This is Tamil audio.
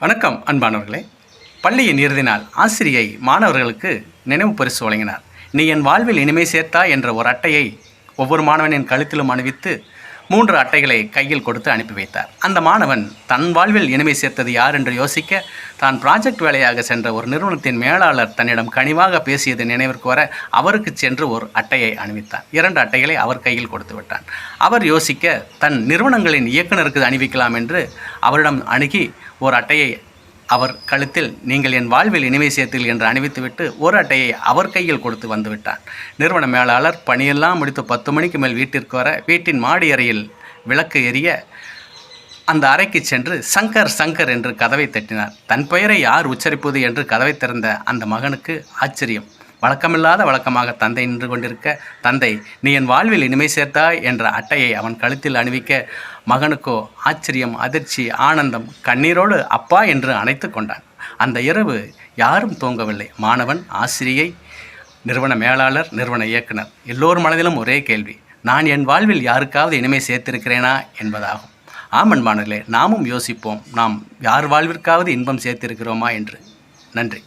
வணக்கம் அன்பானவர்களே. பள்ளியின் இறுதி நாள் ஆசிரியை மாணவர்களுக்கு நினைவு பரிசு வழங்கினார். நீ என் வாழ்வில் இனிமை சேர்த்தா என்ற ஒரு அட்டையை ஒவ்வொரு மாணவனின் கழுத்திலும் அணிவித்து 3 அட்டைகளை கையில் கொடுத்து அனுப்பி வைத்தார். அந்த மாணவன் தன் வாழ்வில் இனிமை சேர்த்தது யார் என்று யோசிக்க, தான் ப்ராஜெக்ட் வேலையாக சென்ற ஒரு நிறுவனத்தின் மேலாளர் தன்னிடம் கனிவாக பேசியது நினைவிற்கு வர அவருக்கு சென்று ஒரு அட்டையை அணிவித்தான். 2 அட்டைகளை அவர் கையில் கொடுத்து விட்டான். அவர் யோசிக்க, தன் நிறுவனங்களின் இயக்குநருக்கு அணிவிக்கலாம் என்று அவரிடம் அணுகி ஒரு அட்டையை அவர் கழுத்தில் நீங்கள் என் வாழ்வில் இனிமை சேர்த்தீர்கள் என்று அணிவித்துவிட்டு ஒரு அட்டையை அவர் கையில் கொடுத்து வந்துவிட்டான். நிறுவன மேலாளர் பணியெல்லாம் முடித்து 10 மணிக்கு மேல் வீட்டிற்கு வர, வீட்டின் மாடி அறையில் விளக்கு எரிய அந்த அறைக்கு சென்று சங்கர் சங்கர் என்று கதவை தட்டினார். தன் பெயரை யார் உச்சரிப்பது என்று கதவை திறந்த அந்த மகனுக்கு ஆச்சரியம். வழக்கமில்லாத வழக்கமாக தந்தை நின்று கொண்டிருக்க, தந்தை நீ என் வாழ்வில் இனிமை சேர்த்தாய் என்ற அட்டையை அவன் கழுத்தில் அணிவிக்க, மகனுக்கோ ஆச்சரியம், அதிர்ச்சி, ஆனந்தம். கண்ணீரோடு அப்பா என்று அணைத்து கொண்டான். அந்த இரவு யாரும் தூங்கவில்லை. மாணவன், ஆசிரியை, நிறுவன மேலாளர், நிறுவன இயக்குனர் எல்லோர் மனதிலும் ஒரே கேள்வி, நான் என் வாழ்வில் யாருக்காவது இனிமை சேர்த்திருக்கிறேனா என்பதாகும். ஆமன்பானர்களே, நாமும் யோசிப்போம், நாம் யார் வாழ்விற்காவது இன்பம் சேர்த்திருக்கிறோமா என்று. நன்றி.